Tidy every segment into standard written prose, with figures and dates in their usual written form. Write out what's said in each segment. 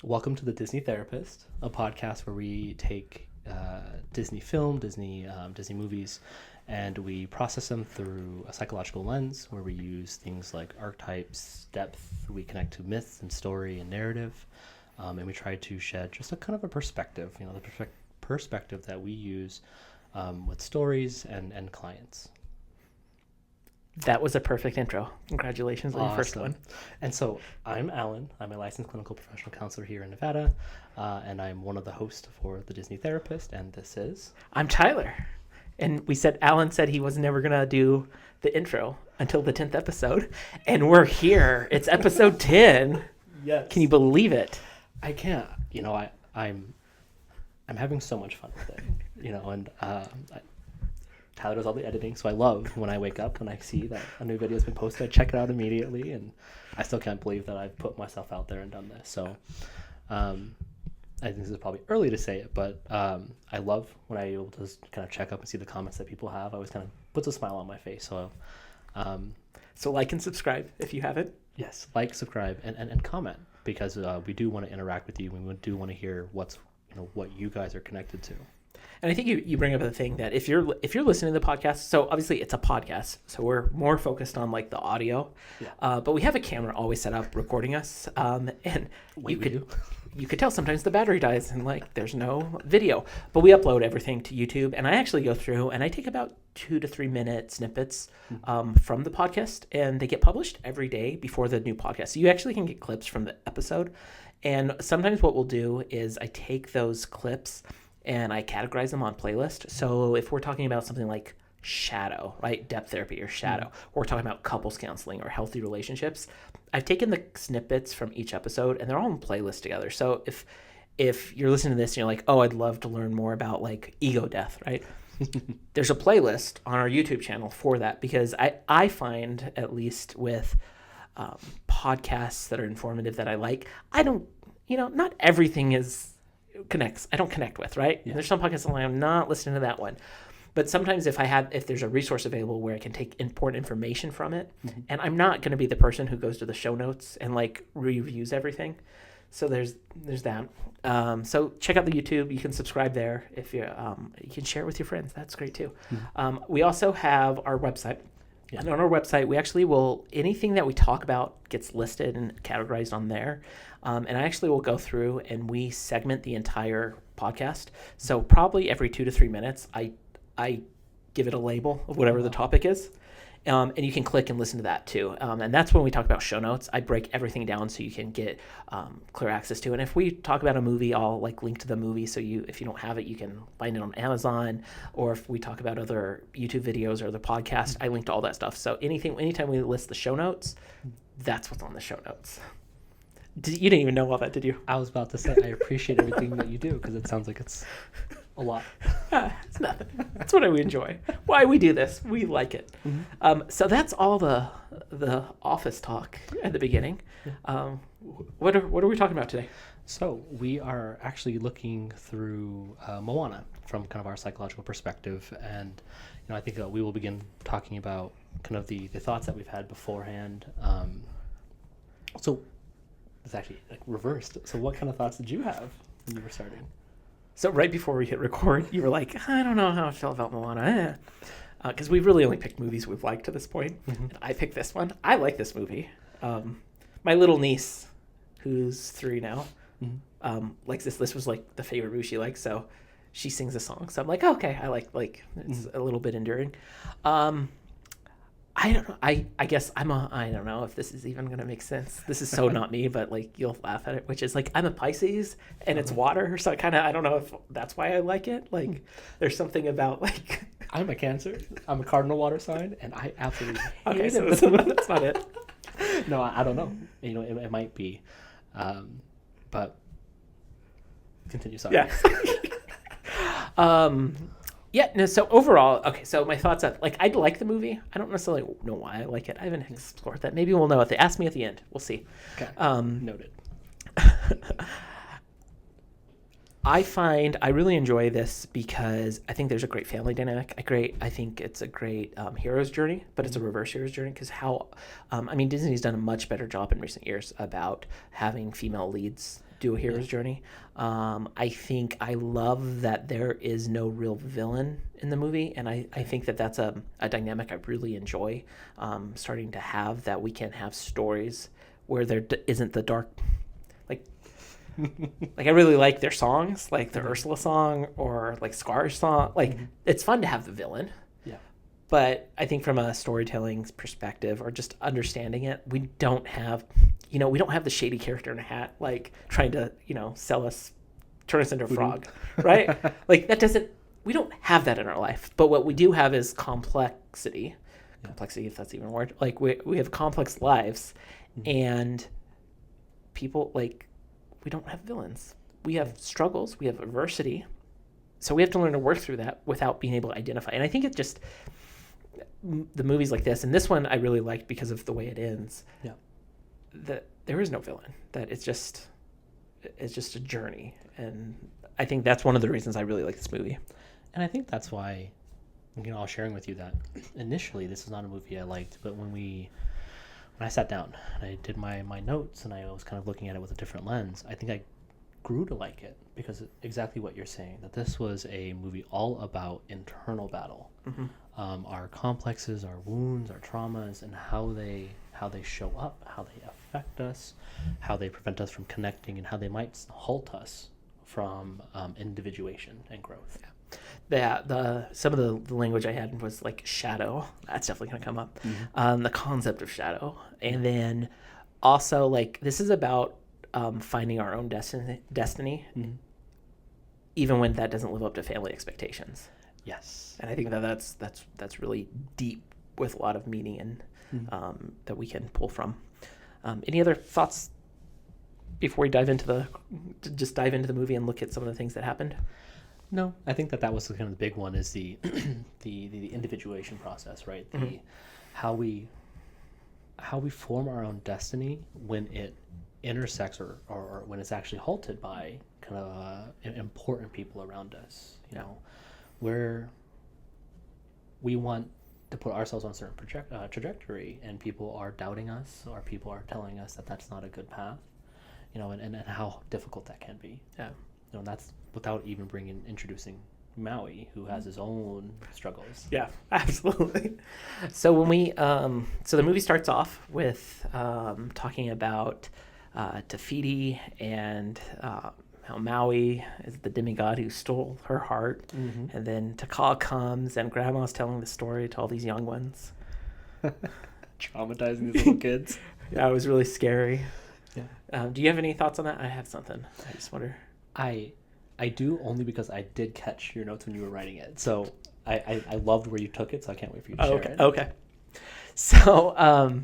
Welcome to the Disney Therapist, a podcast where we take Disney film, Disney movies, and we process them through a psychological lens where we use things like archetypes, depth. We connect to myths and story and narrative, and we try to shed just a kind of a perspective, the perspective that we use with stories and clients. That was a perfect intro. Congratulations on your first one. And so I'm Alan. I'm a licensed clinical professional counselor here in Nevada, and I'm one of the hosts for the Disney Therapist, and this is... I'm Tyler. And Alan said he was never going to do the intro until the 10th episode, and we're here. It's episode 10. Yes. Can you believe it? I can't. I'm having so much fun with it, and Tyler does all the editing, so I love when I wake up, when I see that a new video has been posted, I check it out immediately, and I still can't believe that I've put myself out there and done this. So I think this is probably early to say it, but I love when I'm able to kind of check up and see the comments that people have. I always kind of puts a smile on my face. So like and subscribe if you haven't. Yes, like, subscribe, and comment, because we do want to interact with you. We do want to hear what you guys are connected to. And I think you bring up the thing that if you're listening to the podcast, so obviously it's a podcast, so we're more focused on like the audio, but we have a camera always set up recording us, and you could tell sometimes the battery dies and like there's no video, but we upload everything to YouTube, and I actually go through and I take about 2 to 3 minute snippets from the podcast, and they get published every day before the new podcast. So you actually can get clips from the episode, and sometimes what we'll do is I take those clips and I categorize them on playlist. So if we're talking about something like shadow, right? Depth therapy or shadow, or we're talking about couples counseling or healthy relationships, I've taken the snippets from each episode and they're all in playlist together. So if you're listening to this and you're like, oh, I'd love to learn more about like ego death, right? There's a playlist on our YouTube channel for that, because I find, at least with podcasts that are informative that I like, I don't, not everything I don't connect with, right? Yeah. There's some podcasts that I'm not listening to that one. But sometimes if there's a resource available where I can take important information from it, and I'm not going to be the person who goes to the show notes and like reviews everything. So there's that. So check out the YouTube. You can subscribe there. If you can share it with your friends. That's great too. We also have our website. Yeah. And on our website, we actually anything that we talk about gets listed and categorized on there. And I actually will go through and we segment the entire podcast. So probably every 2 to 3 minutes, I give it a label of whatever the topic is. And you can click and listen to that too. And that's when we talk about show notes. I break everything down so you can get clear access to it. And if we talk about a movie, I'll like link to the movie. So if you don't have it, you can find it on Amazon. Or if we talk about other YouTube videos or other podcasts, I link to all that stuff. So anytime we list the show notes, that's what's on the show notes. You didn't even know all that, did you? I was about to say, I appreciate everything that you do, because it sounds like it's a lot. It's nothing. That's what we enjoy. Why we do this. We like it. So that's all the office talk at the beginning. What are we talking about today? So we are actually looking through Moana from kind of our psychological perspective. And I think we will begin talking about kind of the thoughts that we've had beforehand. So it's actually like reversed. So what kind of thoughts did you have when you were starting? So right before we hit record, you were like, I don't know how I feel about Moana. Because we've really only picked movies we've liked to this point. And I picked this one. I like this movie. My little niece, who's 3 now, likes this. This was like the favorite movie she likes. So she sings a song. So I'm like, okay, I like it's a little bit endearing. I don't know. I guess I don't know if this is even going to make sense. This is so not me, but like you'll laugh at it, which is like I'm a Pisces and it's water. So I don't know if that's why I like it. Like there's something about like... I'm a Cancer. I'm a cardinal water sign, and I absolutely hate it. So that's not it. No, I don't know. It might be. But continue, sorry. Yeah. Yeah, no, so overall, okay, so my thoughts are, like, I like the movie. I don't necessarily know why I like it. I haven't explored that. Maybe we'll know if they ask me at the end. We'll see. Okay, noted. I really enjoy this because I think there's a great family dynamic. I think it's a great hero's journey, but it's a reverse hero's journey because Disney's done a much better job in recent years about having female leads do a hero's journey. I think I love that there is no real villain in the movie, and I think that that's a dynamic I really enjoy, starting to have, that we can have stories where there isn't the dark, like I really like their songs, like the Ursula song or like Scar's song. Like it's fun to have the villain. Yeah. But I think from a storytelling perspective or just understanding it, we don't have the shady character in a hat, like trying to, sell us, turn us into a frog, right? Like we don't have that in our life. But what we do have is complexity, if that's even a word. Like we have complex lives, and people, like, we don't have villains. We have struggles, we have adversity. So we have to learn to work through that without being able to identify. And I think the movies like this, and this one I really liked because of the way it ends. Yeah. That there is no villain. That it's just a journey. And I think that's one of the reasons I really like this movie. And I think that's why, I was sharing with you that initially this is not a movie I liked, but when I sat down and I did my notes and I was kind of looking at it with a different lens, I think I grew to like it because exactly what you're saying, that this was a movie all about internal battle. Our complexes, our wounds, our traumas, and how they show up, how they affect us, how they prevent us from connecting, and how they might halt us from individuation and growth. Some of the language I had was like shadow. That's definitely going to come up. The concept of shadow, and then also like this is about finding our own destiny, even when that doesn't live up to family expectations. Yes, and I think that's really deep with a lot of meaning and that we can pull from. Any other thoughts before we dive into the movie and look at some of the things that happened? No, I think that was kind of the big one, is the the individuation process, right? How we form our own destiny when it intersects or when it's actually halted by kind of important people around us. Where we want to put ourselves on a certain trajectory, and people are doubting us, or people are telling us that that's not a good path, and how difficult that can be. Yeah. And that's without even introducing Maui, who has his own struggles. Yeah, absolutely. So when so the movie starts off with talking about Tafiti and how Maui is the demigod who stole her heart, and then Takal comes and Grandma's telling the story to all these young ones, traumatizing these little kids. Yeah, it was really scary. Yeah. Do you have any thoughts on that? I have something. I just wonder. I do, only because I did catch your notes when you were writing it. So I loved where you took it, so I can't wait for you to share it. Okay. So,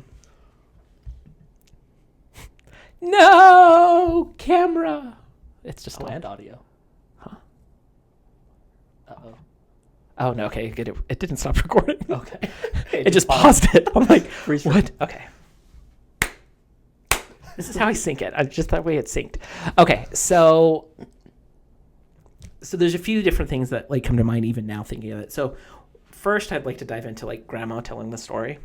no camera. It's just and audio. Huh? Uh-oh. Oh, no, okay, good. It didn't stop recording. Okay. It just paused it. I'm like, Freeze what? Okay. This is how I sync it. Just that way it's synced. Okay, so there's a few different things that like come to mind even now thinking of it. So first I'd like to dive into like Grandma telling the story.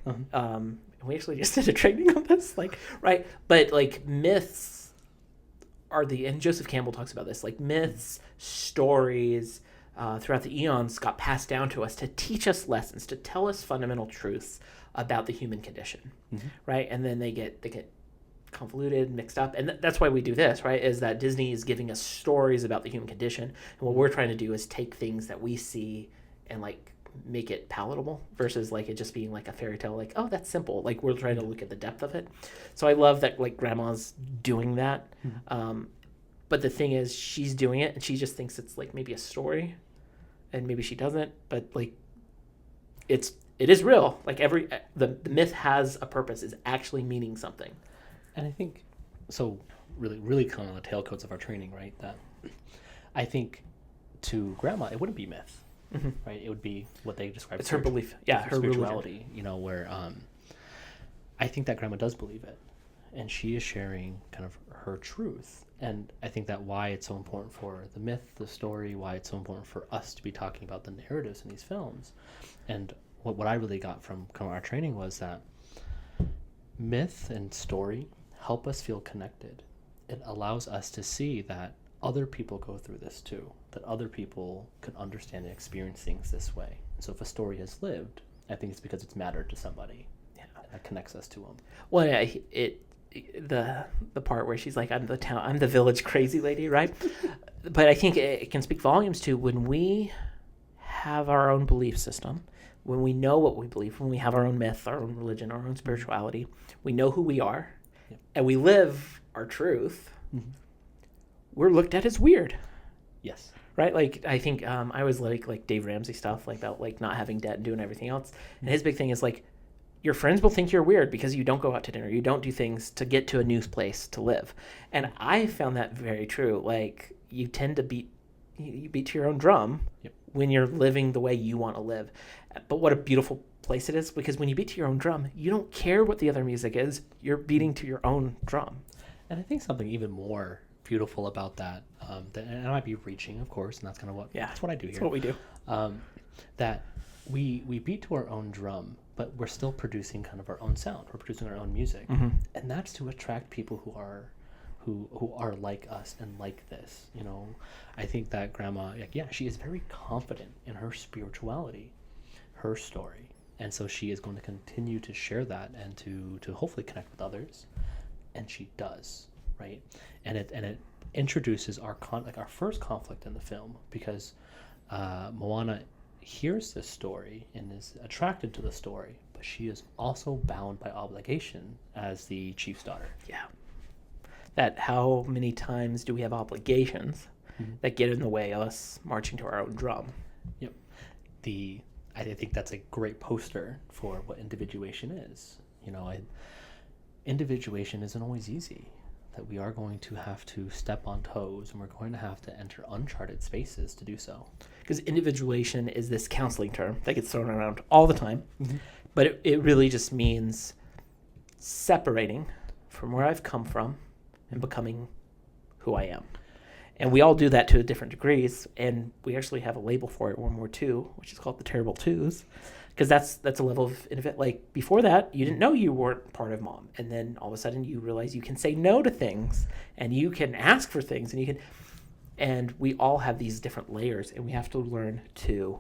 We actually just did a training on this, like, right? But like myths are and Joseph Campbell talks about this, like myths, stories throughout the eons got passed down to us to teach us lessons, to tell us fundamental truths about the human condition, right? And then they get convoluted, mixed up, and that's why we do this, right? Is that Disney is giving us stories about the human condition, and what we're trying to do is take things that we see and like make it palatable versus like it just being like a fairy tale, like, oh, that's simple. Like we're trying to look at the depth of it. So I love that like Grandma's doing that. But the thing is, she's doing it and she just thinks it's like maybe a story, and maybe she doesn't, but like it is real. Like the myth has a purpose, is actually meaning something. And I think, so really kind of the tailcoats of our training, right? That I think to Grandma, it wouldn't be myth, right? It would be what they describe. It's her belief. Yeah, her spirituality, where I think that Grandma does believe it. And she is sharing kind of her truth. And I think that why it's so important for the myth, the story, why it's so important for us to be talking about the narratives in these films. And what I really got from kind of our training was that myth and story help us feel connected it allows us to see that other people go through this too, that other people can understand and experience things this way. So if a story has lived, I think it's because it's mattered to somebody. Yeah, that connects us to them. Well, the part where she's like, I'm the village crazy lady, right? But I think it can speak volumes to when we have our own belief system, when we know what we believe, when we have our own myth, our own religion, our own spirituality, we know who we are, and we live our truth. Mm-hmm. We're looked at as weird. Yes. Right? Like, I think I always like Dave Ramsey stuff, like about like not having debt and doing everything else. And his big thing is like, your friends will think you're weird because you don't go out to dinner. You don't do things to get to a new place to live. And I found that very true. Like, you tend to beat to your own drum when you're living the way you want to live. But what a beautiful place it is, because when you beat to your own drum, you don't care what the other music is. You're beating to your own drum. And I think something even more beautiful about that, and I might be reaching, of course, and that's kind of that's what I do here. That's what we do. That we beat to our own drum, but we're still producing kind of our own sound. We're producing our own music, and that's to attract people who are like us and like this. You know, I think that grandma, she is very confident in her spirituality, her story, and so she is going to continue to share that and to hopefully connect with others, and she does, right? And it introduces our first conflict in the film, because Moana hears this story and is attracted to the story, but she is also bound by obligation as the chief's daughter. Yeah. That how many times do we have obligations that get in the way of us marching to our own drum? Yep. I think that's a great poster for what individuation is. You know, individuation isn't always easy. That we are going to have to step on toes, and we're going to have to enter uncharted spaces to do so. Because individuation is this counseling term that gets thrown around all the time, but it really just means separating from where I've come from and becoming who I am. And we all do that to different degrees, and we actually have a label for it, World War II, which is called the Terrible Twos, because that's a level of like, before that, you didn't know you weren't part of mom, and then all of a sudden you realize you can say no to things, and you can ask for things, and we all have these different layers, and we have to learn to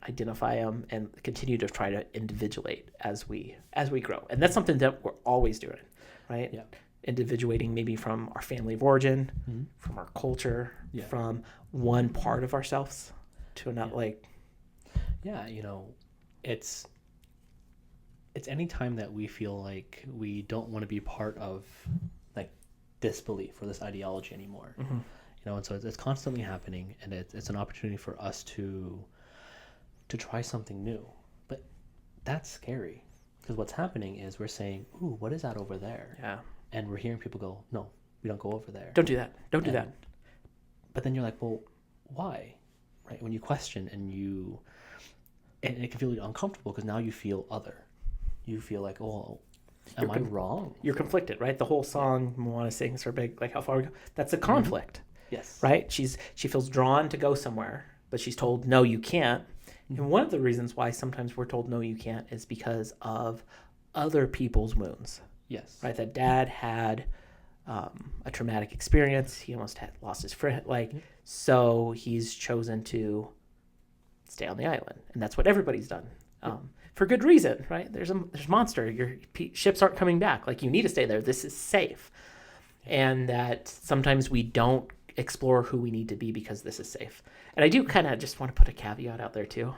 identify them and continue to try to individuate as we grow. And that's something that we're always doing, right? Yeah. Individuating maybe from our family of origin, from our culture, from one part of ourselves to another. You know, it's any time that we feel like we don't want to be part of like this belief or this ideology anymore. You know, and so it's constantly happening, and it's an opportunity for us to try something new. But that's scary, because what's happening is we're saying, ooh, what is that over there? Yeah. And we're hearing people go, no, we don't go over there. Don't do that. Don't do that. But then you're like, well, why? Right? When you question and it can feel uncomfortable, because now you feel other. You feel like, oh, am I wrong? You're conflicted, right? The whole song Moana sings her big, like, how far we go. That's a conflict. Yes. Right? She feels drawn to go somewhere, but she's told, no, you can't. And one of the reasons why sometimes we're told, no, you can't, is because of other people's wounds. Yes. Right? That dad had a traumatic experience. He almost had lost his friend. So he's chosen to stay on the island. And that's what everybody's done. For good reason, right? There's a monster. Your ships aren't coming back. Like, you need to stay there. This is safe. And that sometimes we don't explore who we need to be because this is safe. And I do kind of just want to put a caveat out there too.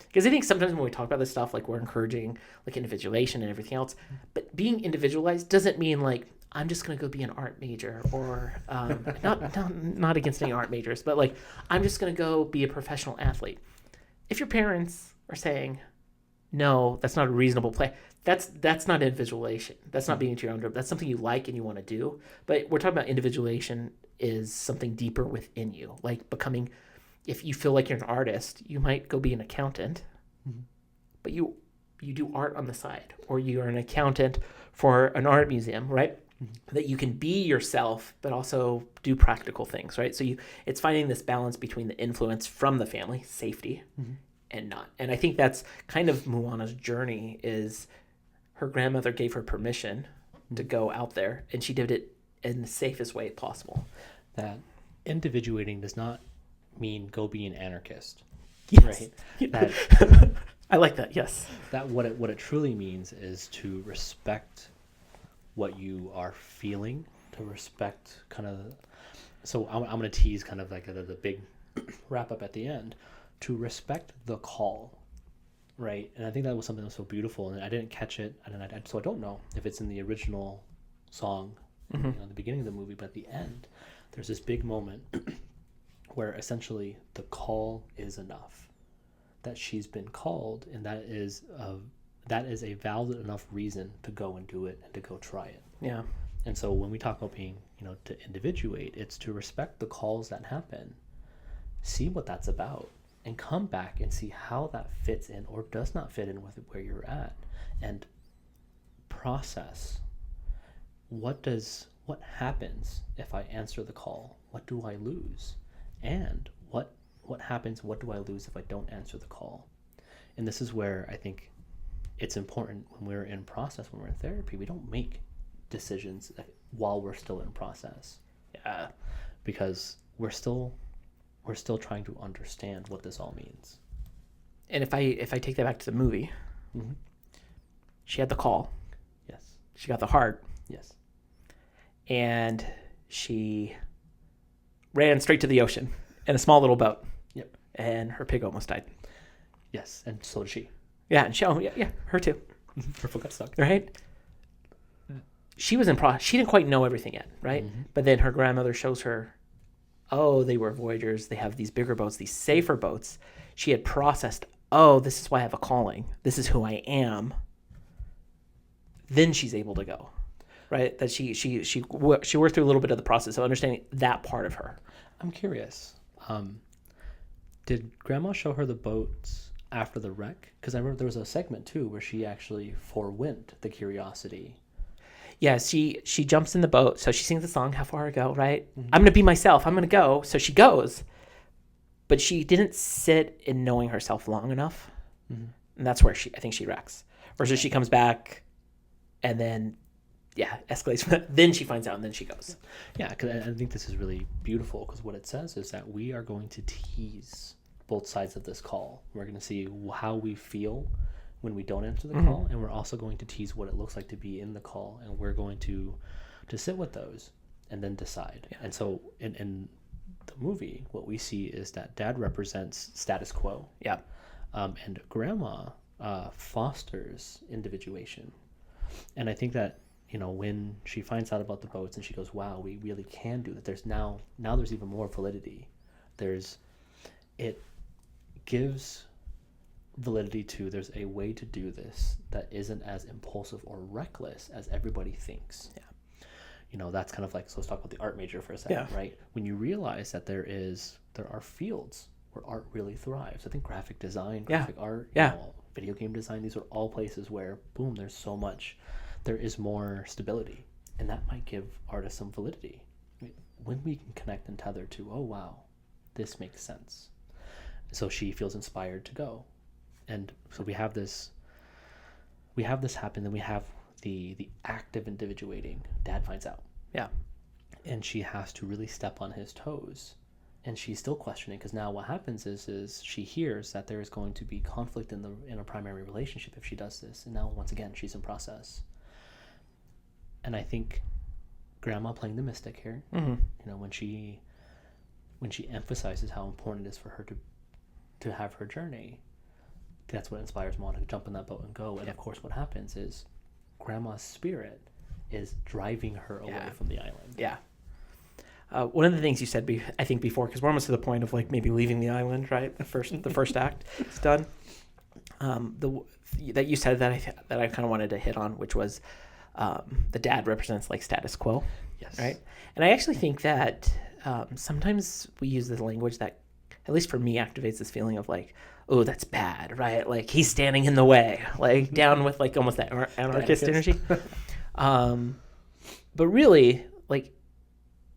Because I think sometimes when we talk about this stuff, like, we're encouraging like individuation and everything else, but being individualized doesn't mean like, I'm just going to go be an art major, or not against any art majors, but like, I'm just going to go be a professional athlete. If your parents are saying, no, that's not a reasonable play, that's not individuation. That's not being to your own drum. That's something you like and you want to do. But we're talking about individuation is something deeper within you, like becoming. If you feel like you're an artist, you might go be an accountant, but you do art on the side, or you're an accountant for an art museum, right? That you can be yourself, but also do practical things, right? So it's finding this balance between the influence from the family, safety, and not. And I think that's kind of Moana's journey. Is her grandmother gave her permission to go out there, and she did it in the safest way possible. That individuating does not mean go be an anarchist. Yes. Right? That I like that. Yes. that what it truly means is to respect what you are feeling, to respect kind of. So I'm going to tease kind of like the big wrap up at the end, to respect the call, right? And I think that was something that was so beautiful, and I didn't catch it, so I don't know if it's in the original song, at the beginning of the movie, but at the end, there's this big moment where essentially the call is enough, that she's been called, and that is a valid enough reason to go and do it and to go try it. Yeah. And so when we talk about being, to individuate, it's to respect the calls that happen, see what that's about, and come back and see how that fits in or does not fit in with where you're at, and process what happens if I answer the call? What do I lose? And what happens? What do I lose if I don't answer the call? And this is where I think it's important when we're in process, when we're in therapy, we don't make decisions while we're still in process. Yeah, because we're still trying to understand what this all means. And if I take that back to the movie, she had the call. Yes. She got the heart. Yes. And she ran straight to the ocean in a small little boat. Yep. And her pig almost died. Yes, and so did she. Yeah, and her too. Her foot got stuck. Right? She was in process. She didn't quite know everything yet, right? But then her grandmother shows her, oh, they were voyagers. They have these bigger boats, these safer boats. She had processed, oh, this is why I have a calling. This is who I am. Then she's able to go, right? That she worked through a little bit of the process of understanding that part of her. I'm curious. Did Grandma show her the boats after the wreck? Because I remember there was a segment too where she actually forewent the curiosity. Yeah, she jumps in the boat. So she sings the song, How Far I Go, right? I'm going to be myself. I'm going to go. So she goes. But she didn't sit in knowing herself long enough. And that's where I think she wrecks. Versus she comes back and then, escalates from that. Then she finds out and then she goes. Yeah, because I think this is really beautiful because what it says is that we are going to tease both sides of this call. We're going to see how we feel when we don't answer the call, and we're also going to tease what it looks like to be in the call, and we're going to sit with those and then decide. Yeah. And so in the movie, what we see is that Dad represents status quo. Yeah. And Grandma fosters individuation. And I think that, when she finds out about the boats and she goes, wow, we really can do that. There's now there's even more validity. It gives validity to there's a way to do this that isn't as impulsive or reckless as everybody thinks. Yeah. That's kind of like, so let's talk about the art major for a second, right? When you realize that there are fields where art really thrives. I think graphic design, graphic art, video game design, these are all places where, boom, there is more stability. And that might give artists some validity. When we can connect and tether to, oh, wow, this makes sense. So she feels inspired to go. And so we have this happen, then we have the act of individuating. Dad finds out. Yeah. And she has to really step on his toes. And she's still questioning, because now what happens is she hears that there is going to be conflict in a primary relationship if she does this. And now, once again, she's in process. And I think Grandma playing the mystic here, when she emphasizes how important it is for her to have her journey, that's what inspires Moana to jump in that boat and go. And of course, what happens is Grandma's spirit is driving her away from the island. Yeah. One of the things you said, I think before, because we're almost to the point of like maybe leaving the island, right? The first act is done. That you said that I kind of wanted to hit on, which was the dad represents like status quo. Yes. Right. And I actually think that sometimes we use the language that, at least for me, activates this feeling of like, oh, that's bad, right? Like he's standing in the way, like down with like almost that anarchist energy. But really, like,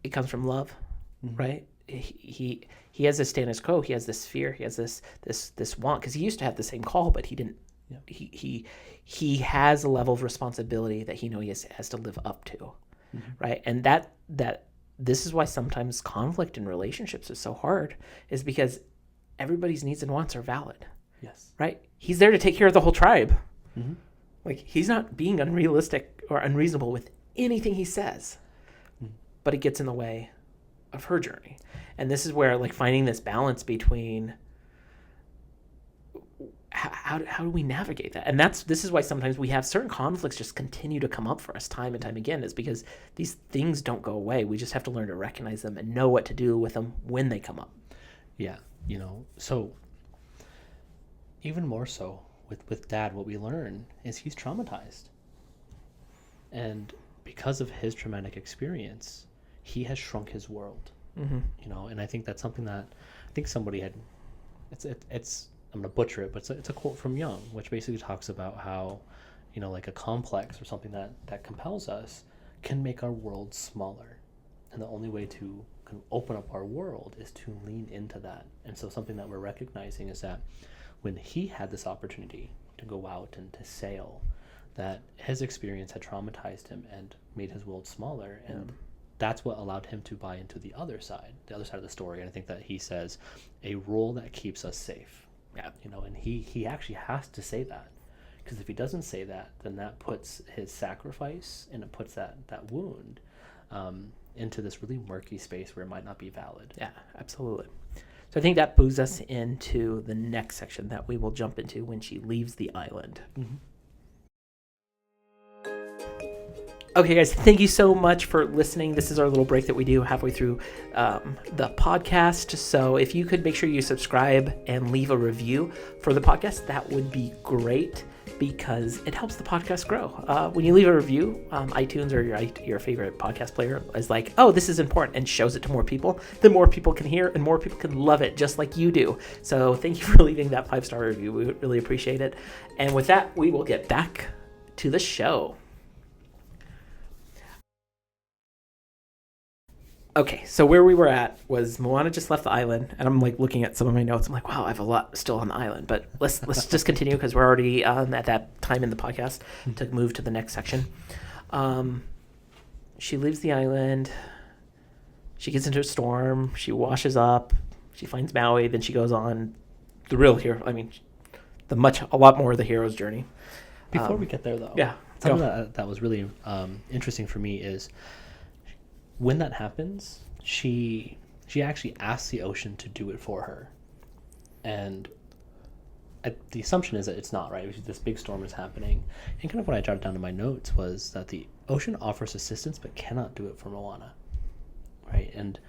it comes from love, right? He has this status quo. He has this fear. He has this want, because he used to have the same call, but he didn't. Yeah. He has a level of responsibility that he knows he has to live up to, right? And that this is why sometimes conflict in relationships is so hard, is because everybody's needs and wants are valid. Yes. Right? He's there to take care of the whole tribe. Like, he's not being unrealistic or unreasonable with anything he says, but it gets in the way of her journey. And this is where, like, finding this balance between how do we navigate that? And this is why sometimes we have certain conflicts just continue to come up for us time and time again, is because these things don't go away. We just have to learn to recognize them and know what to do with them when they come up. Yeah. So even more so with Dad, what we learn is he's traumatized. And because of his traumatic experience, he has shrunk his world. And I think that's something that I think somebody had, it's I'm going to butcher it, but it's a quote from Jung, which basically talks about how, like a complex or something that compels us can make our world smaller. And the only way to kind of open up our world is to lean into that. And so something that we're recognizing is that when he had this opportunity to go out and to sail, that his experience had traumatized him and made his world smaller. And that's what allowed him to buy into the other side of the story. And I think that he says a rule that keeps us safe. Yeah, and he actually has to say that, because if he doesn't say that, then that puts his sacrifice and it puts that wound into this really murky space where it might not be valid. Yeah, absolutely. So I think that moves us into the next section that we will jump into when she leaves the island. Okay, guys, thank you so much for listening. This is our little break that we do halfway through the podcast. So if you could make sure you subscribe and leave a review for the podcast, that would be great, because it helps the podcast grow. When you leave a review, iTunes or your favorite podcast player is like, oh, this is important, and shows it to more people. Then more people can hear and more people can love it, just like you do. So thank you for leaving that 5-star review. We would really appreciate it. And with that, we will get back to the show. Okay, so where we were at was Moana just left the island, and I'm like looking at some of my notes. I'm like, wow, I have a lot still on the island, but let's just continue, because we're already at that time in the podcast to move to the next section. She leaves the island. She gets into a storm. She washes up. She finds Maui. Then she goes on the real hero. I mean, a lot more of the hero's journey. Before we get there, though, something that was really interesting for me is, when that happens, she actually asks the ocean to do it for her. And the assumption is that it's not, right? This big storm is happening. And kind of what I jotted down in my notes was that the ocean offers assistance but cannot do it for Moana, right? And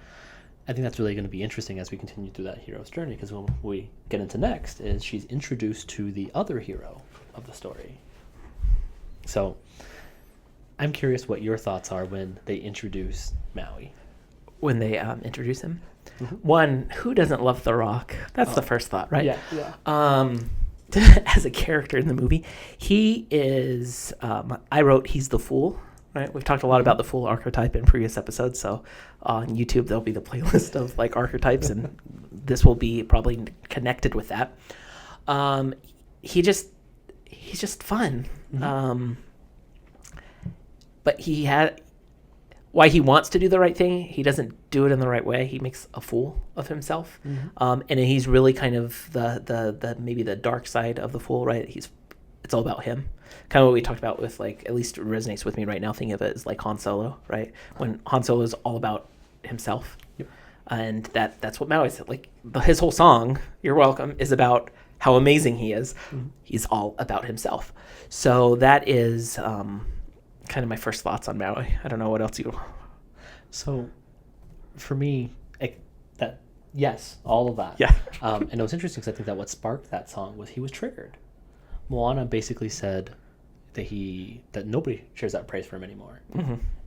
I think that's really going to be interesting as we continue through that hero's journey, because when we get into next is she's introduced to the other hero of the story. So I'm curious what your thoughts are when they introduce Maui. When they introduce him? One, who doesn't love The Rock? That's the first thought, right? Yeah. As a character in the movie, he is, I wrote, he's the fool, right? We've talked a lot about the fool archetype in previous episodes, so on YouTube there'll be the playlist of like archetypes, and this will be probably connected with that. He's just fun. But why he wants to do the right thing, he doesn't do it in the right way. He makes a fool of himself. And he's really kind of the maybe the dark side of the fool, right? It's all about him. Kind of what we talked about with, like, at least it resonates with me right now, thinking of it as like Han Solo, right? When Han Solo is all about himself. Yep. And that's what Maui said. Like, his whole song, You're Welcome, is about how amazing he is. He's all about himself. So that is kind of my first thoughts on Maui. I don't know what else you. So, for me, yes, all of that. Yeah. And it was interesting because I think that what sparked that song was he was triggered. Moana basically said that nobody shares that praise for him anymore,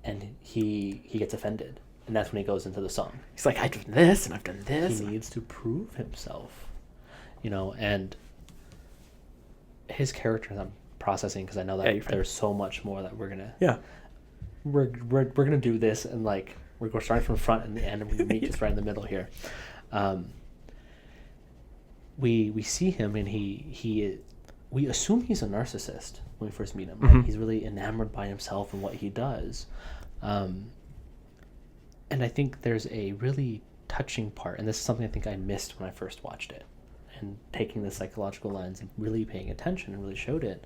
and he gets offended, and that's when he goes into the song. He's like, I've done this and I've done this. He needs to prove himself, and his character. I'm processing because I know that there's so much more that we're gonna we're gonna do this, and like we're starting from the front and the end, and we're gonna meet just right in the middle here. We see him, and we assume he's a narcissist when we first meet him. Right? He's really enamored by himself and what he does, And I think there's a really touching part, and this is something I think I missed when I first watched it, and taking the psychological lens and really paying attention and really showed it.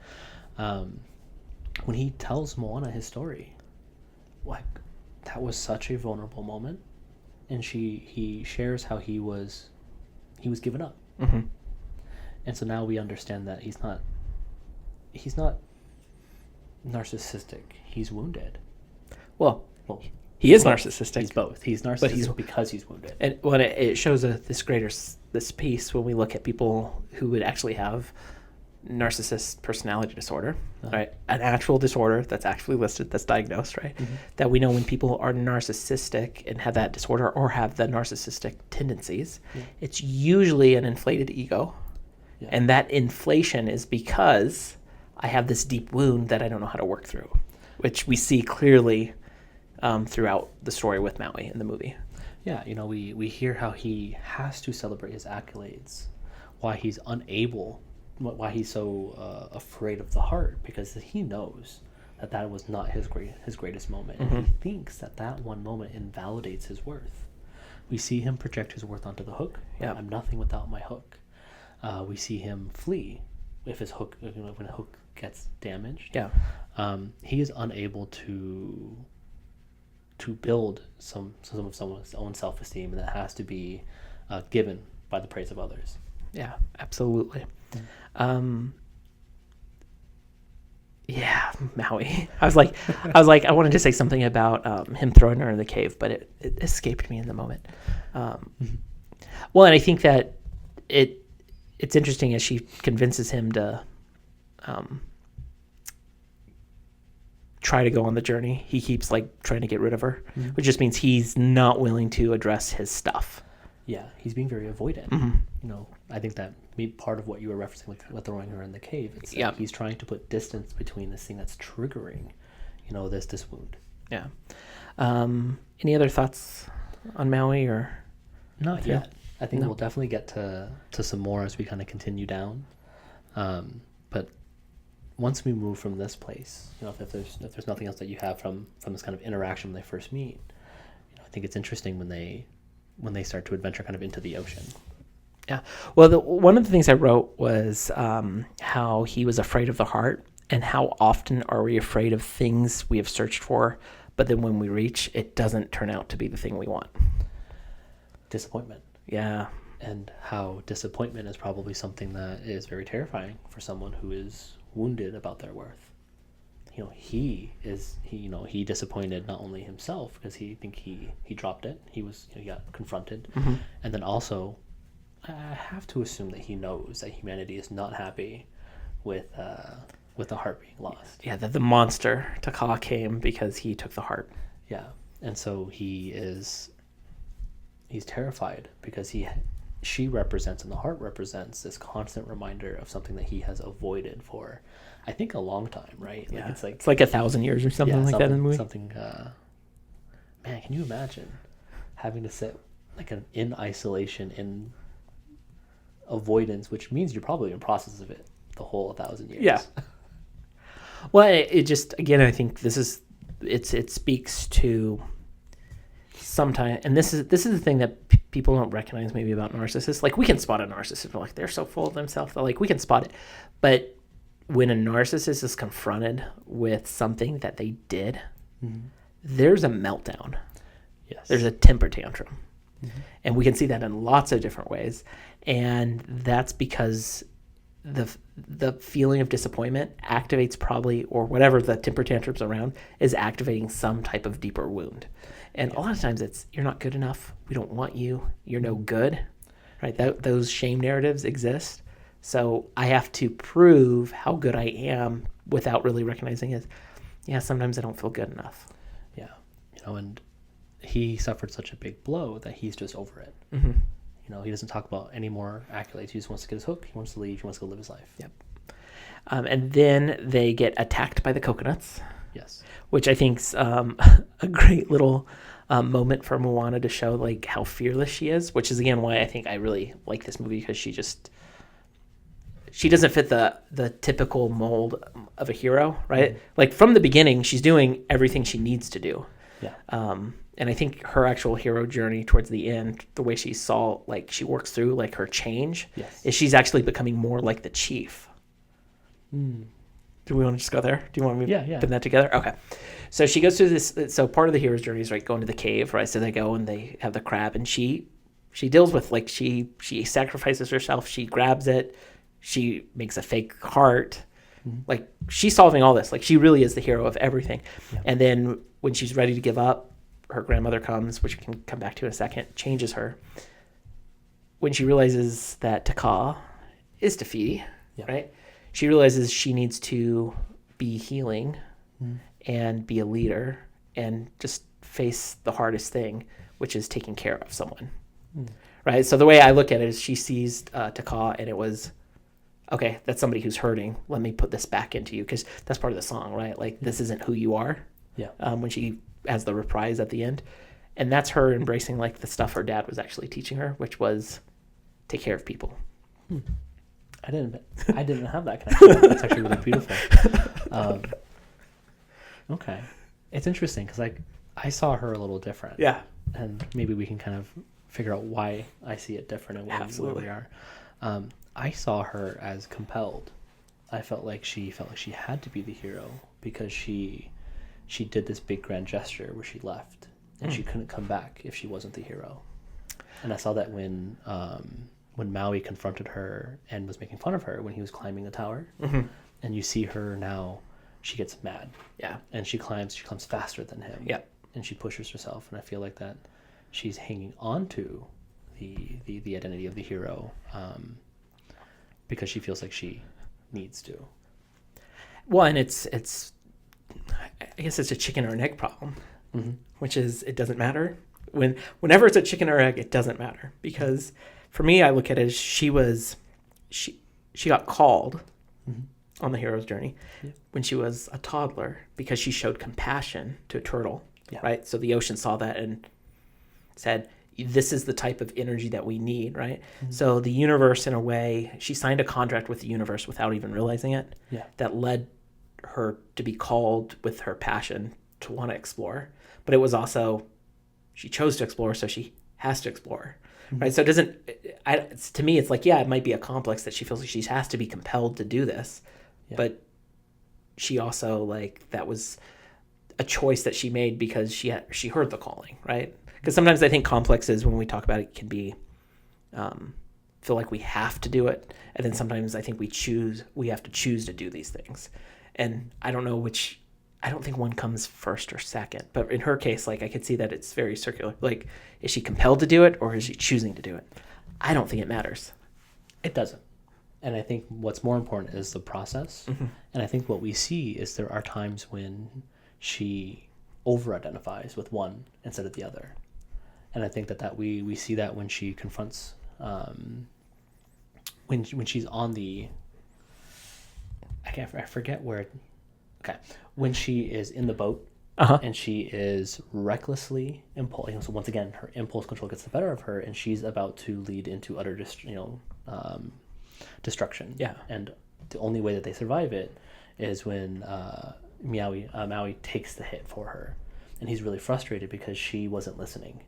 When he tells Moana his story, like, that was such a vulnerable moment, and he shares how he was given up. Mm-hmm. And so now we understand that he's not narcissistic, he's wounded. Well, he is both. narcissistic. He's both. He's narcissistic because he's wounded. And when it shows this piece when we look at people who would actually have narcissist personality disorder, right? An actual disorder that's actually listed, that's diagnosed, right? Mm-hmm. That we know when people are narcissistic and have that disorder or have the narcissistic tendencies, it's usually an inflated ego. Yeah. And that inflation is because I have this deep wound that I don't know how to work through, which we see clearly throughout the story with Maui in the movie. Yeah, we hear how he has to celebrate his accolades, why he's unable, why he's so afraid of the heart, because he knows that was not his greatest moment, and he thinks that one moment invalidates his worth. We see him project his worth onto the hook. Yeah. I'm nothing without my hook. We see him flee if his hook, when a hook gets damaged. Yeah. He is unable to build some of someone's own self-esteem, and that has to be given by the praise of others. Yeah, absolutely. Yeah, Maui. I was like, I wanted to say something about him throwing her in the cave, but it escaped me in the moment. Well, and I think that it's interesting as she convinces him to try to go on the journey. He keeps trying to get rid of her, which just means he's not willing to address his stuff. Yeah, he's being very avoidant. I think that part of what you were referencing with throwing her in the cave, it's that he's trying to put distance between this thing that's triggering, this wound. Yeah. Any other thoughts on Maui or? Not yet. I think we'll definitely get to some more as we kind of continue down. But once we move from this place, if there's nothing else that you have from this kind of interaction when they first meet, I think it's interesting when they start to adventure kind of into the ocean. Yeah. Well, one of the things I wrote was how he was afraid of the heart, and how often are we afraid of things we have searched for, but then when we reach, it doesn't turn out to be the thing we want. Disappointment. Yeah. And how disappointment is probably something that is very terrifying for someone who is wounded about their worth. He disappointed not only himself because he dropped it. He got confronted, and then also I have to assume that he knows that humanity is not happy with the heart being lost. Yeah, that the monster Taka came because he took the heart. Yeah, and so he's terrified because she represents, and the heart represents, this constant reminder of something that he has avoided for, I think, a long time, right? Yeah. It's like 1,000 years or something like that in the movie. Man, can you imagine having to sit in isolation, in avoidance, which means you're probably in process of it the whole 1,000 years. Yeah. Well, it just, again, I think it speaks to sometimes, and this is the thing that people don't recognize maybe about narcissists. We can spot a narcissist. We're they're so full of themselves. We can spot it. But when a narcissist is confronted with something that they did, there's a meltdown. Yes. There's a temper tantrum. And we can see that in lots of different ways. And that's because the feeling of disappointment activates probably, or whatever the temper tantrum's around, is activating some type of deeper wound. And a lot of times it's, you're not good enough, we don't want you, you're no good, right? Those shame narratives exist. So I have to prove how good I am without really recognizing it. Yeah, sometimes I don't feel good enough. Yeah, and he suffered such a big blow that he's just over it. He doesn't talk about any more accolades. He just wants to get his hook. He wants to leave. He wants to go live his life. Yep. And then they get attacked by the coconuts. Yes. Which I think's a great little moment for Moana to show how fearless she is. Which is again why I think I really like this movie, because she doesn't fit the typical mold of a hero, right? From the beginning, she's doing everything she needs to do. Yeah. And I think her actual hero journey towards the end, the way she saw, like, she works through, like, her change, is she's actually becoming more like the chief. Mm. Do we want to just go there? Do you want me to Yeah. put that together? Okay. So she goes through this. So part of the hero's journey is, right, going to the cave, right? So they go and they have the crab, and she deals with, like, she sacrifices herself. She grabs it. She makes a fake heart. Mm-hmm. Like, she's solving all this. Like, she really is the hero of everything. Yeah. And then when she's ready to give up, her grandmother comes, which we can come back to in a second, changes her. When she realizes that Taka is Te Fiti, right? She realizes she needs to be healing and be a leader and just face the hardest thing, which is taking care of someone, right? So the way I look at it is she sees Taka, and it was, okay, that's somebody who's hurting. Let me put this back into you, because that's part of the song, right? Like, this isn't who you are. Yeah. When she has the reprise at the end, and that's her embracing, like, the stuff her dad was actually teaching her, which was take care of people. I didn't have that connection. That's actually really beautiful. Okay, it's interesting because, like, I saw her a little different. Yeah, and maybe we can kind of figure out why I see it different and where we are. I saw her as compelled. I felt like she had to be the hero because she did this big grand gesture where she left and she couldn't come back if she wasn't the hero. And I saw that when Maui confronted her and was making fun of her when he was climbing the tower, and you see her now, she gets mad. Yeah. And she climbs faster than him. Yeah. And she pushes herself, and I feel like that she's hanging on to the identity of the hero because she feels like she needs to. Well, and it's I guess it's a chicken or an egg problem, which is, it doesn't matter. Whenever it's a chicken or egg, it doesn't matter, because for me, I look at it as she got called on the hero's journey when she was a toddler because she showed compassion to a turtle, right? So the ocean saw that and said, this is the type of energy that we need, right? So the universe, in a way, she signed a contract with the universe without even realizing it, that led her to be called with her passion to want to explore. But it was also, she chose to explore, so she has to explore. Right, so it doesn't. To me, it's like, it might be a complex that she feels like she has to be compelled to do this, but she also, like, that was a choice that she made because she heard the calling, right? Because sometimes I think complexes, when we talk about it, can be feel like we have to do it, and then sometimes I think we have to choose to do these things, and I don't know which. I don't think one comes first or second, but in her case, like, I could see that it's very circular. Like, is she compelled to do it or is she choosing to do it? I don't think it matters. It doesn't. And I think what's more important is the process. And I think what we see is there are times when she over-identifies with one instead of the other. And I think that we see that when she confronts, when she's on the, I forget where. Okay, when she is in the boat and she is recklessly impulsive, so once again her impulse control gets the better of her, and she's about to lead into utter destruction. Yeah, and the only way that they survive it is when Maui takes the hit for her, and he's really frustrated because she wasn't listening.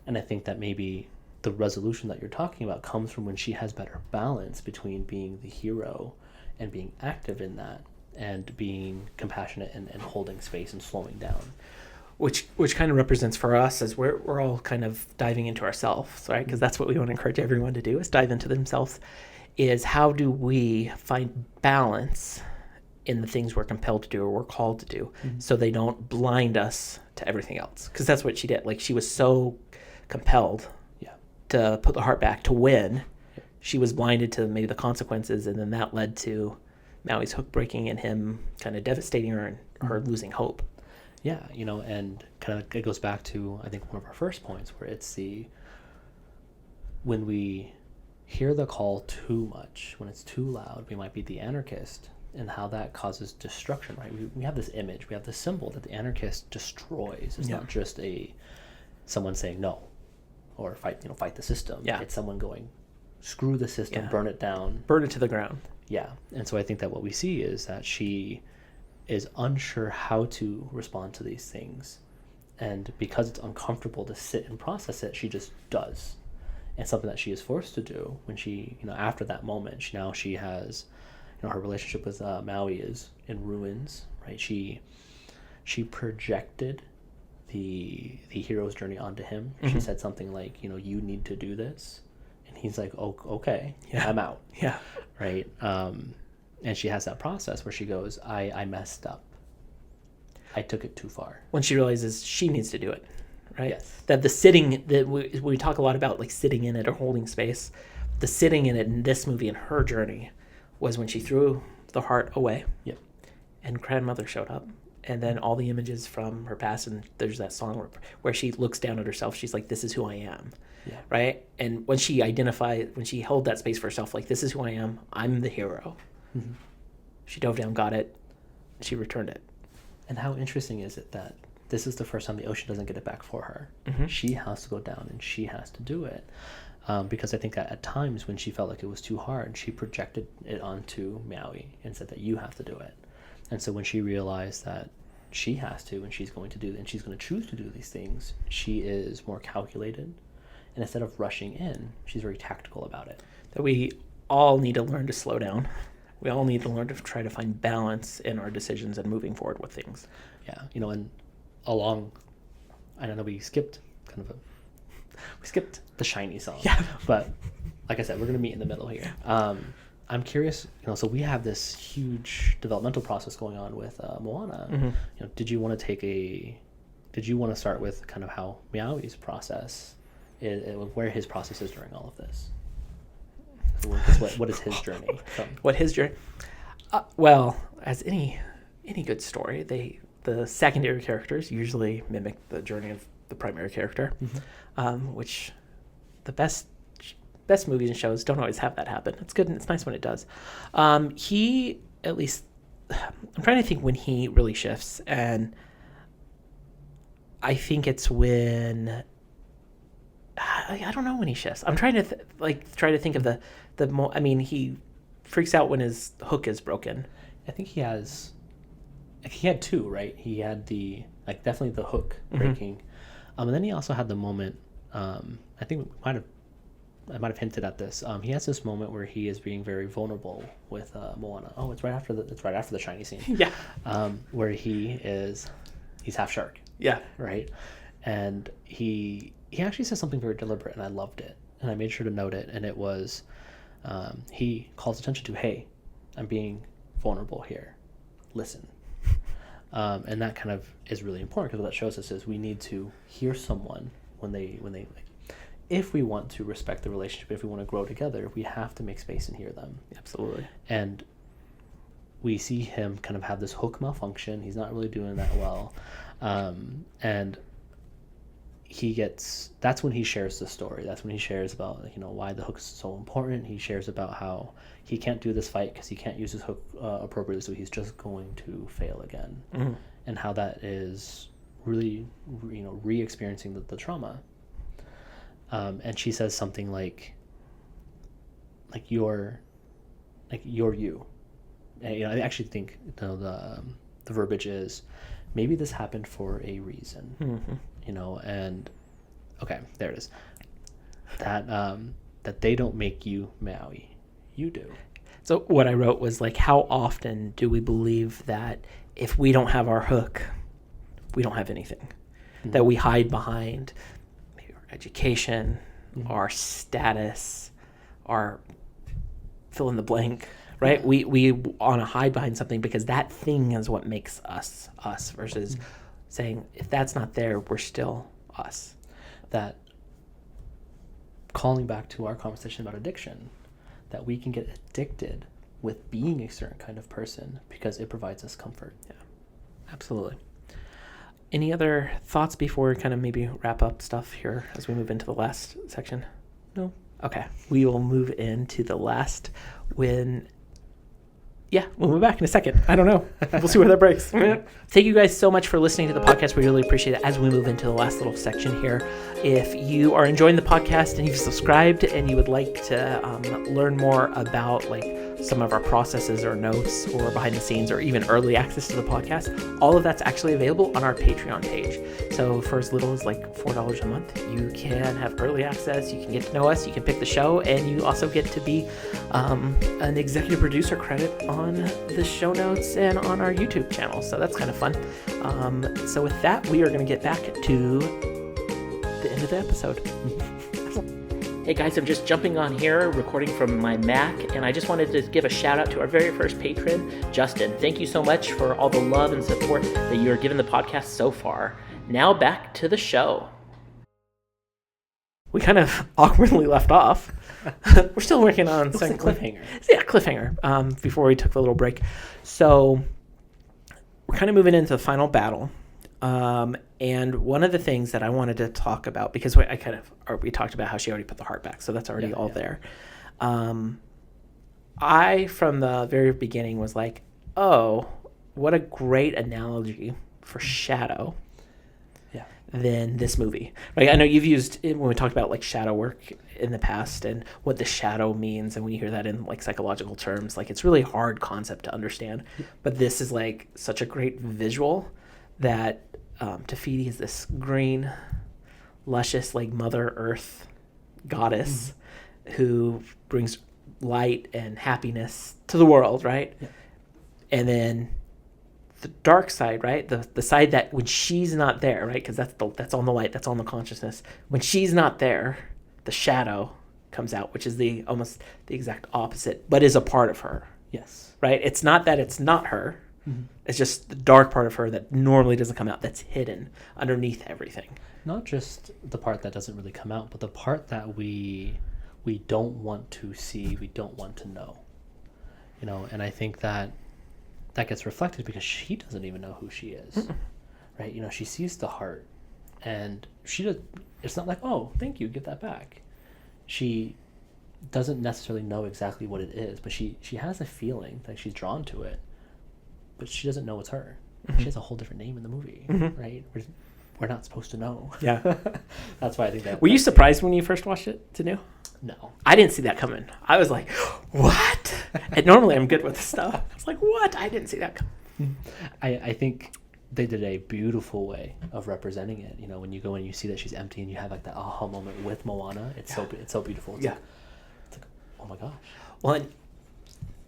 And I think that maybe the resolution that you're talking about comes from when she has better balance between being the hero and being active in that, and being compassionate and holding space and slowing down. Which kind of represents for us, as we're all kind of diving into ourselves, right? Because that's what we want to encourage everyone to do, is dive into themselves, is how do we find balance in the things we're compelled to do or we're called to do, so they don't blind us to everything else. Because that's what she did. Like, she was so compelled to put the heart back, to win. She was blinded to maybe the consequences, and then that led to Maui's hook breaking and him kind of devastating her and her losing hope. Yeah, and kind of it goes back to, I think, one of our first points, where it's when we hear the call too much, when it's too loud, we might be the anarchist, and how that causes destruction, right? We have this image, we have this symbol that the anarchist destroys. It's not just someone saying no or fight the system. Yeah. It's someone going, screw the system, burn it down. Burn it to the ground. Yeah, and so I think that what we see is that she is unsure how to respond to these things, And because it's uncomfortable to sit and process it, she just does. And something that she is forced to do when she, after that moment, she has, her relationship with Maui is in ruins, right? She projected the hero's journey onto him. She said something like, you need to do this. And he's like, oh, okay, I'm out. Yeah. Right. And she has that process where she goes, I messed up. I took it too far. When she realizes she needs to do it, right? Yes. That the sitting, that we talk a lot about like sitting in it or holding space. The sitting in it in this movie and her journey was when she threw the heart away. Yep. And grandmother showed up. And then all the images from her past, and there's that song where she looks down at herself. She's like, this is who I am. Yeah. Right? And when she held that space for herself, like, this is who I am. I'm the hero. Mm-hmm. She dove down, got it. She returned it. And how interesting is it that this is the first time the ocean doesn't get it back for her? Mm-hmm. She has to go down and she has to do it. Because I think that at times when she felt like it was too hard, she projected it onto Maui and said that you have to do it. And so when she realized that she has to, and she's going to do, and she's going to choose to do these things, she is more calculated. And instead of rushing in, she's very tactical about it. That we all need to learn to slow down. We all need to learn to try to find balance in our decisions and moving forward with things. Yeah, and I don't know, we skipped the Shiny song. Yeah. But like I said, we're going to meet in the middle here. I'm curious, so we have this huge developmental process going on with Moana. Mm-hmm. Did you want to start with kind of how Maui's process is, where his process is during all of this? What is his journey? What his journey? Well, as any good story, the secondary characters usually mimic the journey of the primary character, which the best movies and shows don't always have that happen. It's good and it's nice when it does. He, at least, I'm trying to think when he really shifts, and I think it's when I don't know when he shifts. I'm trying to try to think of he freaks out when his hook is broken. I think he had two, right? He had definitely the hook breaking, and then he also had the moment. I think I might have hinted at this. He has this moment where he is being very vulnerable with Moana. Oh, it's right after the Shiny scene. Yeah. Where he's half shark. Yeah. Right. And he actually says something very deliberate, and I loved it, and I made sure to note it. And it was, he calls attention to, hey, I'm being vulnerable here. Listen. And that kind of is really important, because what that shows us is we need to hear someone when they if we want to respect the relationship, if we want to grow together, we have to make space and hear them. Absolutely. And we see him kind of have this hook malfunction. He's not really doing that well. And that's when he shares the story. That's when he shares about, why the hook is so important. He shares about how he can't do this fight because he can't use his hook appropriately, so he's just going to fail again. Mm-hmm. And how that is really, re-experiencing the trauma. And she says something like you're you. And, I actually think the verbiage is, maybe this happened for a reason. Mm-hmm. And okay, there it is. That they don't make you Maui, you do. So what I wrote was how often do we believe that if we don't have our hook, we don't have anything? Mm-hmm. That we hide behind maybe our education, mm-hmm. our status, our fill in the blank, right? Yeah. We want to hide behind something because that thing is what makes us versus mm-hmm. saying, if that's not there, we're still us. That, calling back to our conversation about addiction, that we can get addicted with being a certain kind of person because it provides us comfort. Yeah, absolutely. Any other thoughts before we kind of maybe wrap up stuff here as we move into the last section? No? Okay. We will move into the last we'll move back in a second. I don't know. We'll see where that breaks. Thank you guys so much for listening to the podcast. We really appreciate it as we move into the last little section here. If you are enjoying the podcast and you've subscribed and you would like to learn more about some of our processes or notes or behind the scenes or even early access to the podcast, all of that's actually available on our Patreon page. So for as little as like $4 a month, you can have early access, you can get to know us, you can pick the show, and you also get to be an executive producer credit on the show notes and on our YouTube channel. So that's kind of fun. So with that, we are going to get back to the end of the episode. Hey guys, I'm just jumping on here, recording from my Mac, and I just wanted to give a shout out to our very first patron, Justin. Thank you so much for all the love and support that you are giving the podcast so far. Now back to the show. We kind of awkwardly left off. We're still working on some cliffhanger. Yeah, cliffhanger. Before we took the little break. So we're kind of moving into the final battle. And one of the things that I wanted to talk about, because we talked about how she already put the heart back, so that's already there. I, from the very beginning, was like, oh, what a great analogy for shadow than this movie. Like, I know you've used, when we talked about like shadow work in the past and what the shadow means, and when you hear that in like psychological terms, like it's really hard concept to understand. But this is like such a great visual that Tafiti is this green, luscious, like Mother Earth goddess who brings light and happiness to the world, right? Yeah. And then the dark side, right? The side that when she's not there, right? Because that's on the light, that's on the consciousness. When she's not there, the shadow comes out, which is almost the exact opposite, but is a part of her. Yes. Right? It's not that it's not her. Mm-hmm. It's just the dark part of her that normally doesn't come out, that's hidden underneath everything. Not just the part that doesn't really come out, but the part that we don't want to see, we don't want to know. You know, and I think that gets reflected because she doesn't even know who she is. Mm-mm. Right? You know, she sees the heart and it's not like, oh, thank you, give that back. She doesn't necessarily know exactly what it is, but she has a feeling that she's drawn to it. But she doesn't know it's her. Mm-hmm. She has a whole different name in the movie, right? We're not supposed to know. Yeah. That's why I think that... Were you surprised when you first watched it, Tanu? No. I didn't see that coming. I was like, what? And normally I'm good with this stuff. I was like, what? I didn't see that coming. I think they did a beautiful way of representing it. You know, when you go and you see that she's empty and you have like that aha moment with Moana, it's so beautiful. It's like, oh my gosh. Well, and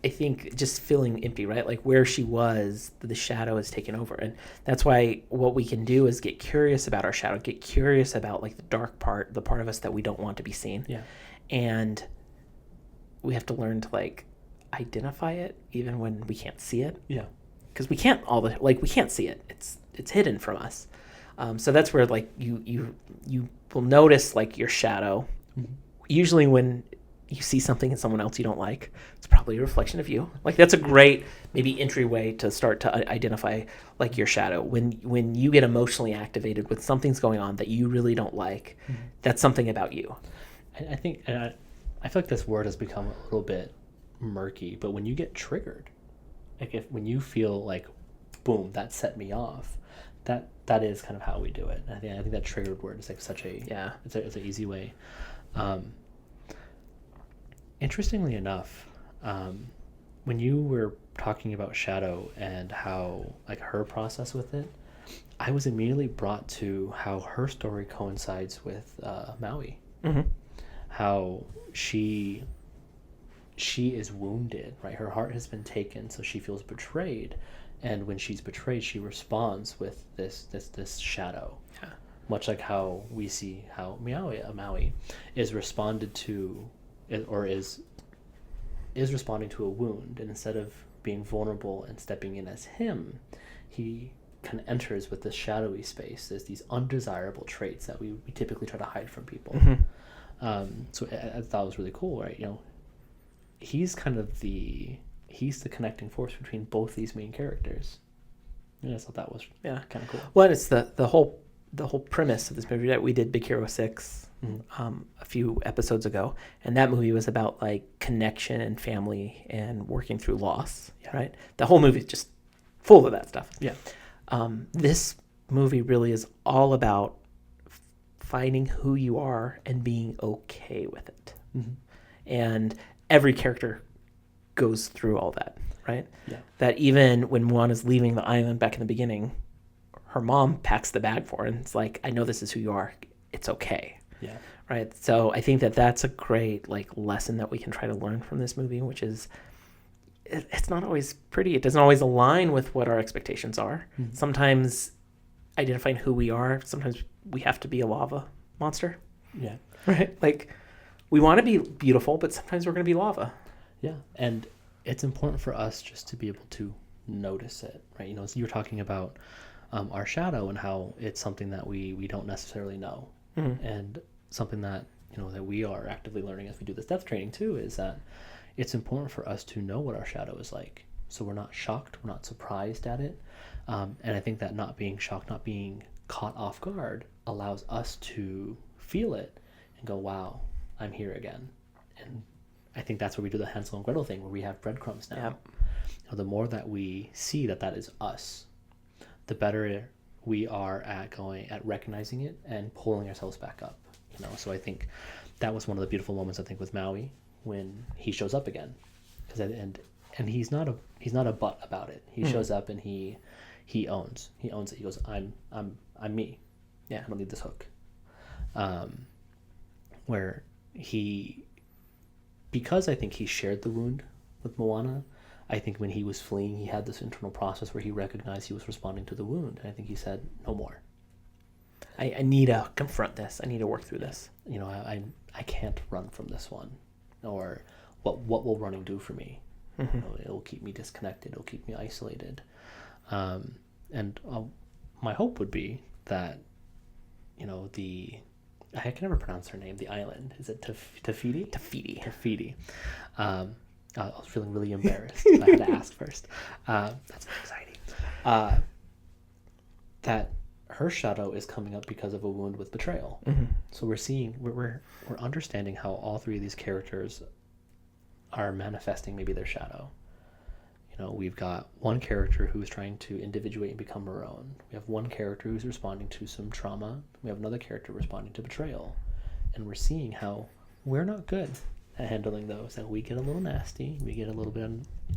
I think just feeling empty, right? Like where she was, the shadow has taken over. And that's why what we can do is get curious about our shadow, get curious about like the dark part, the part of us that we don't want to be seen. Yeah. And we have to learn to like identify it even when we can't see it. Yeah. Because we can't we can't see it. It's hidden from us. So that's where like you will notice like your shadow. Mm-hmm. Usually when you see something in someone else you don't like, it's probably a reflection of you. Like that's a great maybe entryway to start to identify like your shadow. When you get emotionally activated with something's going on that you really don't like, that's something about you. I think, and I feel like this word has become a little bit murky, but when you get triggered, like when you feel like, boom, that set me off, that is kind of how we do it. And I think that triggered word is like such it's an easy way. Interestingly enough, when you were talking about shadow and how like her process with it, I was immediately brought to how her story coincides with Maui. Mm-hmm. How she is wounded, right? Her heart has been taken, so she feels betrayed, and when she's betrayed, she responds with this shadow. Yeah. Much like how we see how Maui is responded to. Or is responding to a wound, and instead of being vulnerable and stepping in as him, he kind of enters with this shadowy space. There's these undesirable traits that we typically try to hide from people. Mm-hmm. So I thought it was really cool, right? You know, he's the connecting force between both these main characters. And I thought that was kind of cool. Well, it's the whole premise of this movie that we did Big Hero 6 a few episodes ago, and that movie was about like connection and family and working through loss, right? The whole movie is just full of that stuff. Yeah. This movie really is all about finding who you are and being okay with it. Mm-hmm. And every character goes through all that, right? Yeah. That even when Moana's leaving the island back in the beginning, her mom packs the bag for her and it's like, I know this is who you are. It's okay. Yeah. Right. So I think that that's a great like lesson that we can try to learn from this movie, which is it's not always pretty. It doesn't always align with what our expectations are. Mm-hmm. Sometimes identifying who we are, sometimes we have to be a lava monster. Yeah. Right. Like we want to be beautiful, but sometimes we're going to be lava. Yeah. And it's important for us just to be able to notice it, right? You know, so you're talking about our shadow and how it's something that we don't necessarily know. Mm-hmm. And something that, you know, that we are actively learning as we do this depth training too, is that it's important for us to know what our shadow is like. So we're not shocked, we're not surprised at it. And I think that not being shocked, not being caught off guard allows us to feel it and go, wow, I'm here again. And I think that's where we do the Hansel and Gretel thing, where we have breadcrumbs now. Yep. You know, the more that we see that is us, the better we are at recognizing it and pulling ourselves back up. You know, so I think that was one of the beautiful moments, I think, with Maui when he shows up again, and he's not a butt about it. He shows up and he owns it. He goes, I'm me. Yeah, I don't need this hook. Where because I think he shared the wound with Moana. I think when he was fleeing, he had this internal process where he recognized he was responding to the wound, and I think he said, "No more. I need to confront this. I need to work through this. You know, I can't run from this one, or what will running do for me? Mm-hmm. You know, it'll keep me disconnected. It'll keep me isolated. And my hope would be that, you know, I can never pronounce her name. The island, is it Tafiti? Tafiti. I was feeling really embarrassed. So I had to ask first. That's exciting. That her shadow is coming up because of a wound with betrayal. Mm-hmm. So we're understanding how all three of these characters are manifesting maybe their shadow. You know, we've got one character who's trying to individuate and become her own. We have one character who's responding to some trauma. We have another character responding to betrayal. And we're seeing how we're not good at handling those, and we get a little nasty. We get a little bit.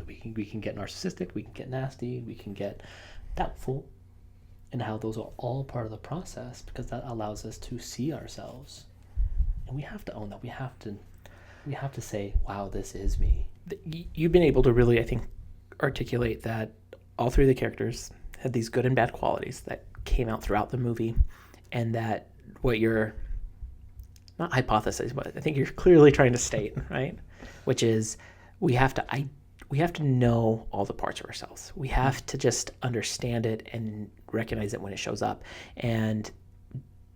We can get narcissistic. We can get nasty. We can get doubtful, and how those are all part of the process, because that allows us to see ourselves, and we have to own that. We have to say, "Wow, this is me." You've been able to really, I think, articulate that all three of the characters had these good and bad qualities that came out throughout the movie, and that what you're not hypothesizing, but I think you're clearly trying to state, right? Which is we have to know all the parts of ourselves. We have to just understand it and recognize it when it shows up. And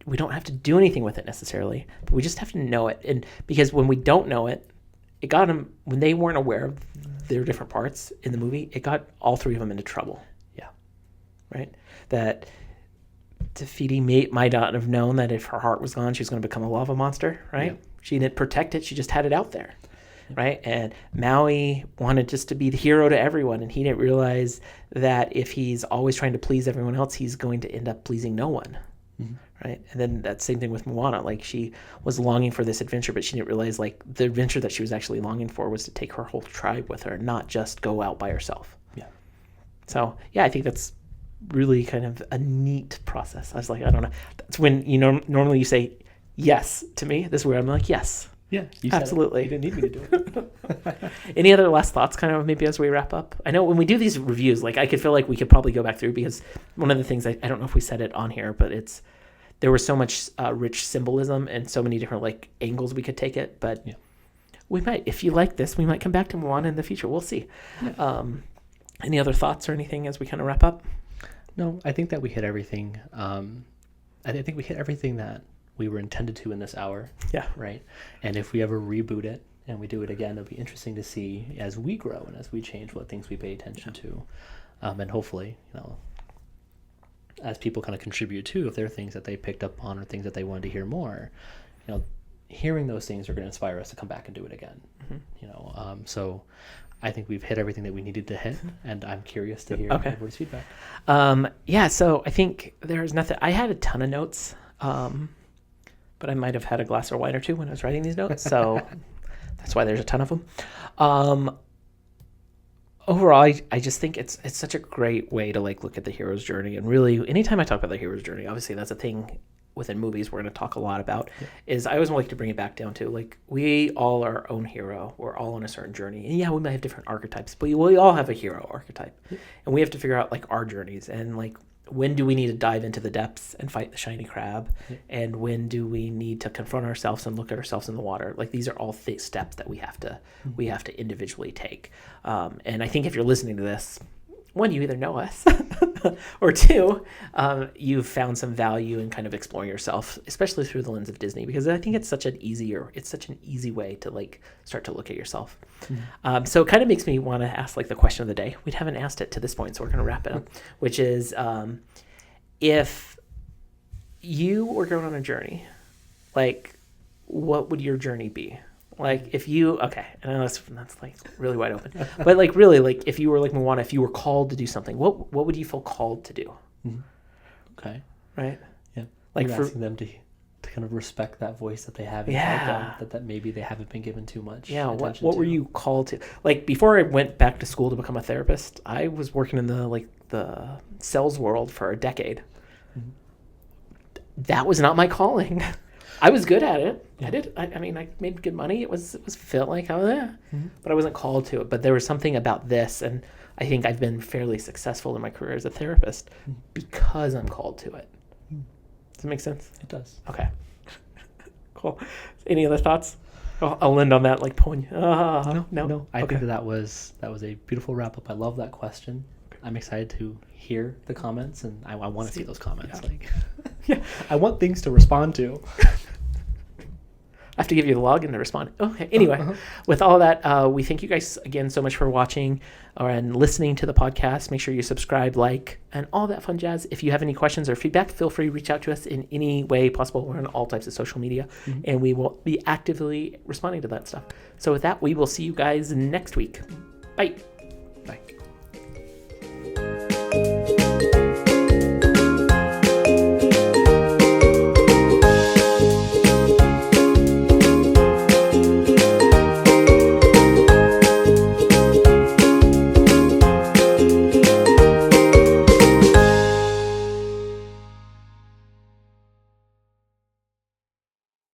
we don't have to do anything with it necessarily, but we just have to know it. And because when we don't know it, it got them, when they weren't aware of their different parts in the movie, it got all three of them into trouble. Yeah. Right? That Tafiti might not have known that if her heart was gone, she was going to become a lava monster, right? Yeah. She didn't protect it. She just had it out there, right? And Maui wanted just to be the hero to everyone, and he didn't realize that if he's always trying to please everyone else, he's going to end up pleasing no one, right? And then that same thing with Moana. Like, she was longing for this adventure, but she didn't realize, like, the adventure that she was actually longing for was to take her whole tribe with her, not just go out by herself. Yeah. So, yeah, I think that's really kind of a neat process. I was like, I don't know. That's when, you know, normally you say yes to me. This is where I'm like, yes. Yeah, absolutely. You didn't need me to do it. Any other last thoughts kind of maybe as we wrap up? I know when we do these reviews, like, I could feel like we could probably go back through, because one of the things, I don't know if we said it on here, but there was so much rich symbolism and so many different like angles we could take it, but yeah. We might, if you like this, we might come back to Moana in the future. We'll see. Yeah. Any other thoughts or anything as we kind of wrap up? No, I think that we hit everything. I think we hit everything that we were intended to in this hour. Yeah. Right. And if we ever reboot it and we do it again, it'll be interesting to see as we grow and as we change what things we pay attention to. And hopefully, you know, as people kind of contribute too, if there are things that they picked up on or things that they wanted to hear more, you know, hearing those things are going to inspire us to come back and do it again. You know, so I think we've hit everything that we needed to hit, and I'm curious to hear everybody's feedback. Yeah, so I think there's nothing. I had a ton of notes, but I might have had a glass of wine or two when I was writing these notes, so that's why there's a ton of them. overall, I just think it's such a great way to like look at the hero's journey. And really, anytime I talk about the hero's journey, obviously that's a thing within movies we're going to talk a lot about, is I always like to bring it back down to like, we all are our own hero. We're all on a certain journey. And yeah, we might have different archetypes, but we all have a hero archetype. And we have to figure out like our journeys and like, when do we need to dive into the depths and fight the shiny crab? And when do we need to confront ourselves and look at ourselves in the water? Like these are all steps that we have to individually take. And I think if you're listening to this, one, you either know us, or two, you've found some value in kind of exploring yourself, especially through the lens of Disney, because I think it's such an easy way to like start to look at yourself. So it kind of makes me want to ask like the question of the day. We haven't asked it to this point, so we're going to wrap it up, which is, if you were going on a journey, like what would your journey be? Like if you, okay, I know that's like really wide open, but like really, like if you were like Moana, if you were called to do something, what would you feel called to do? Okay. Right. Yeah. Like you're asking them to kind of respect that voice that they have inside them, that maybe they haven't been given too much attention what to. were you called to? Like before I went back to school to become a therapist, I was working in the sales world for a decade. That was not my calling. I was good at it. I mean, I made good money. It was felt like, but I wasn't called to it. But there was something about this, and I think I've been fairly successful in my career as a therapist because I'm called to it. Does it make sense? It does. Okay. Cool. Any other thoughts? I'll end on that, like pulling. No. I think that was a beautiful wrap up. I love that question. I'm excited to hear the comments, and I want to see those comments. I want things to respond to. I have to give you the login to respond. Okay. Anyway, with all that, we thank you guys again so much for watching and listening to the podcast. Make sure you subscribe, like, and all that fun jazz. If you have any questions or feedback, feel free to reach out to us in any way possible. We're on all types of social media, and we will be actively responding to that stuff. So with that, we will see you guys next week. Bye. Bye.